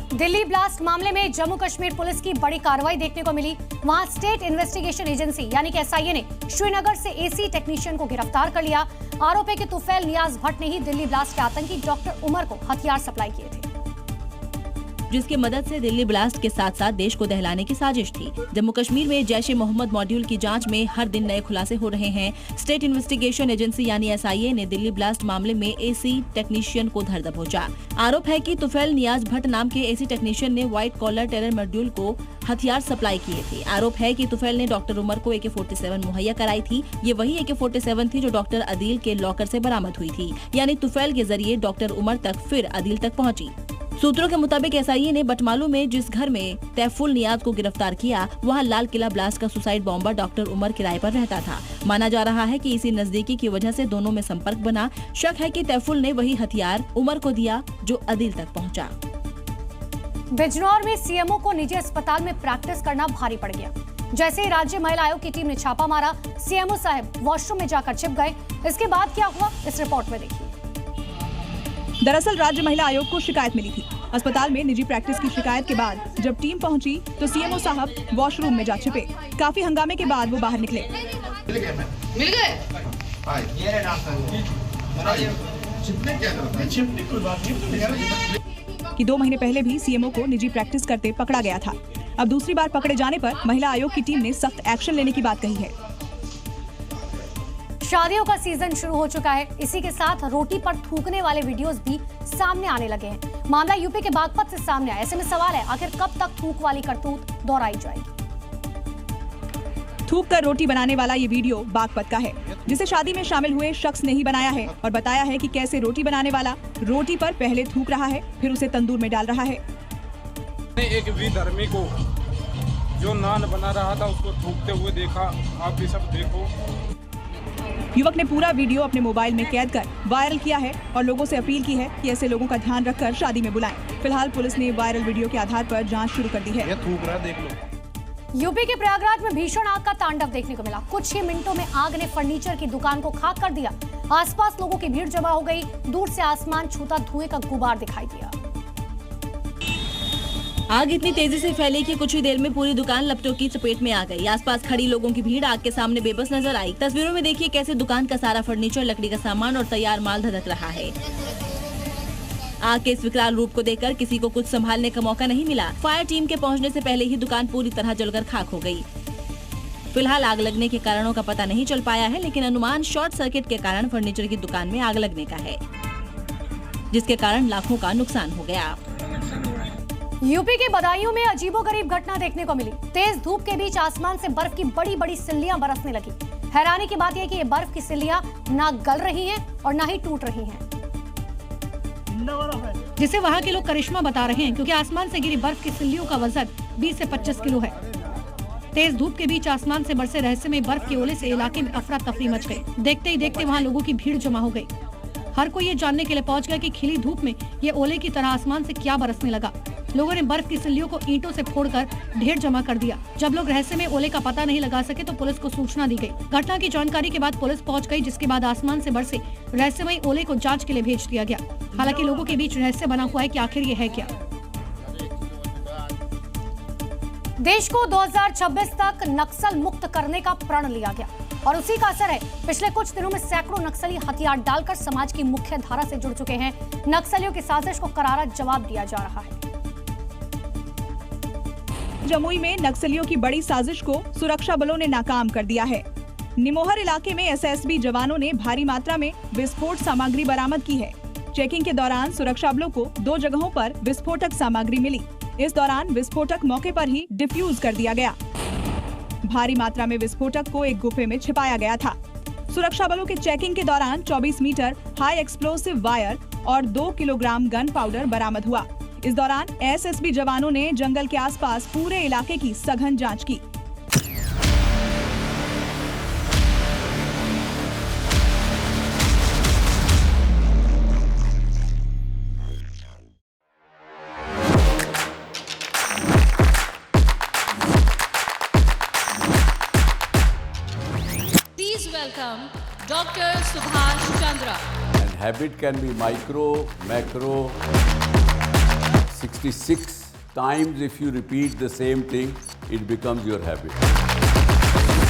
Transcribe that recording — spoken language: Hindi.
दिल्ली ब्लास्ट मामले में जम्मू कश्मीर पुलिस की बड़ी कार्रवाई देखने को मिली। वहां स्टेट इन्वेस्टिगेशन एजेंसी यानी कि एसआईए ने श्रीनगर से एसी टेक्नीशियन को गिरफ्तार कर लिया। आरोप है कि तुफैल नियाज भट्ट ने ही दिल्ली ब्लास्ट के आतंकी डॉक्टर उमर को हथियार सप्लाई किए थे, जिसकी मदद से दिल्ली ब्लास्ट के साथ साथ देश को दहलाने की साजिश थी। जम्मू कश्मीर में जैश ए मोहम्मद मॉड्यूल की जांच में हर दिन नए खुलासे हो रहे हैं। स्टेट इन्वेस्टिगेशन एजेंसी यानी एसआईए ने दिल्ली ब्लास्ट मामले में एसी टेक्नीशियन को धर दबोचा। आरोप है कि तुफैल नियाज भट्ट नाम के एसी टेक्नीशियन ने व्हाइट कॉलर टेरर मॉड्यूल को हथियार सप्लाई किए थे। आरोप है कि तुफैल ने डॉक्टर उमर को AK-47 मुहैया कराई थी। ये वही AK-47 थी जो डॉक्टर अदील के लॉकर से बरामद हुई थी, यानी तुफैल के जरिए डॉक्टर उमर तक फिर अदील तक पहुंची। सूत्रों के मुताबिक एसआईए ने बटमालू में जिस घर में तैफुल नियाज को गिरफ्तार किया, वहां लाल किला ब्लास्ट का सुसाइड बॉम्बर डॉक्टर उमर किराए पर रहता था। माना जा रहा है कि इसी नजदीकी की वजह से दोनों में संपर्क बना। शक है कि तैफुल ने वही हथियार उमर को दिया जो अदील तक पहुंचा। बिजनौर में सीएमओ को निजी अस्पताल में प्रैक्टिस करना भारी पड़ गया। जैसे ही राज्य महिला आयोग की टीम ने छापा मारा, सीएमओ साहब वॉशरूम में जाकर छिप गए। इसके बाद क्या हुआ, इस रिपोर्ट में देखिए। दरअसल राज्य महिला आयोग को शिकायत मिली थी। अस्पताल में निजी प्रैक्टिस की शिकायत के बाद जब टीम पहुंची तो सीएमओ साहब वॉशरूम में जा छिपे। काफी हंगामे के बाद वो बाहर निकले। मिल गए? कि 2 महीने पहले भी सीएमओ को निजी प्रैक्टिस करते पकड़ा गया था। अब दूसरी बार पकड़े जाने पर महिला आयोग की टीम ने सख्त एक्शन लेने की बात कही है। शादियों का सीजन शुरू हो चुका है। इसी के साथ रोटी पर थूकने वाले वीडियोस भी सामने आने लगे हैं। मामला यूपी के बागपत से सामने आया। ऐसे में सवाल है, आखिर कब तक थूक वाली करतूत दोहराई जाएगी? थूक कर रोटी बनाने वाला ये वीडियो बागपत का है, जिसे शादी में शामिल हुए शख्स ने ही बनाया है और बताया है कि कैसे रोटी बनाने वाला रोटी पर पहले थूक रहा है, फिर उसे तंदूर में डाल रहा है। एक विधर्मी को जो नान बना रहा था उसको थूकते हुए देखा। आप ये सब देखो। युवक ने पूरा वीडियो अपने मोबाइल में कैद कर वायरल किया है और लोगों से अपील की है कि ऐसे लोगों का ध्यान रखकर शादी में बुलाएं। फिलहाल पुलिस ने वायरल वीडियो के आधार पर जांच शुरू कर दी है। थूक रहा, देख लो। यूपी के प्रयागराज में भीषण आग का तांडव देखने को मिला। कुछ ही मिनटों में आग ने फर्नीचर की दुकान को खाक कर दिया। आसपास लोगों की भीड़ जमा हो गई। दूर से आसमान छूता धुएं का गुबार दिखाई दिया। आग इतनी तेजी से फैली कि कुछ ही देर में पूरी दुकान लपटों की चपेट में आ गई। आसपास खड़ी लोगों की भीड़ आग के सामने बेबस नजर आई। तस्वीरों में देखिए कैसे दुकान का सारा फर्नीचर, लकड़ी का सामान और तैयार माल धधक रहा है। आग के इस विकराल रूप को देखकर किसी को कुछ संभालने का मौका नहीं मिला। फायर टीम के पहुंचने से पहले ही दुकान पूरी तरह जलकर खाक हो गई। फिलहाल आग लगने के कारणों का पता नहीं चल पाया है, लेकिन अनुमान शॉर्ट सर्किट के कारण फर्नीचर की दुकान में आग लगने का है, जिसके कारण लाखों का नुकसान हो गया। यूपी के बदायूं में अजीबोगरीब घटना देखने को मिली। तेज धूप के बीच आसमान से बर्फ की बड़ी बड़ी सिल्लियां बरसने लगी। हैरानी की बात यह कि ये बर्फ की सिल्लियां ना गल रही हैं और ना ही टूट रही हैं, जिसे वहां के लोग करिश्मा बता रहे हैं, क्योंकि आसमान से गिरी बर्फ की सिल्लियों का वजन 20 से 25 किलो है। तेज धूप के बीच आसमान से बरसे रहस्यमय बर्फ के ओले से इलाके में अफरा तफरी मच गई। देखते ही देखते वहाँ लोगों की भीड़ जमा हो गई। हर कोई ये जानने के लिए पहुंच गया कि खिली धूप में ये ओले की तरह आसमान से क्या बरसने लगा। लोगों ने बर्फ की सिल्लियों को ईंटों से फोड़कर ढेर जमा कर दिया। जब लोग रहस्यमय ओले का पता नहीं लगा सके तो पुलिस को सूचना दी गई। घटना की जानकारी के बाद पुलिस पहुंच गई, जिसके बाद आसमान से बरसे रहस्यमय ओले को जांच के लिए भेज दिया गया। हालांकि लोगों के बीच रहस्य बना हुआ है कि आखिर ये है क्या। देश को 2026 तक नक्सल मुक्त करने का प्रण लिया गया और उसी का असर है। पिछले कुछ दिनों में सैकड़ों नक्सली हथियार डालकर समाज की मुख्य धारा से जुड़ चुके हैं। नक्सलियों की साजिश को करारा जवाब दिया जा रहा है। जमुई में नक्सलियों की बड़ी साजिश को सुरक्षा बलों ने नाकाम कर दिया है। निमोहर इलाके में एसएसबी जवानों ने भारी मात्रा में विस्फोट सामग्री बरामद की है। चेकिंग के दौरान सुरक्षा बलों को 2 जगहों पर विस्फोटक सामग्री मिली। इस दौरान विस्फोटक मौके पर ही डिफ्यूज कर दिया गया। भारी मात्रा में विस्फोटक को एक गुफे में छिपाया गया था। सुरक्षा बलों के चेकिंग के दौरान 24 मीटर हाई एक्सप्लोसिव वायर और 2 किलोग्राम गन पाउडर बरामद हुआ। इस दौरान एसएसबी जवानों ने जंगल के आसपास पूरे इलाके की सघन जांच की। Please welcome Dr. Subhash Chandra. And habit can be micro, macro, 66 times if you repeat the same thing, it becomes your habit.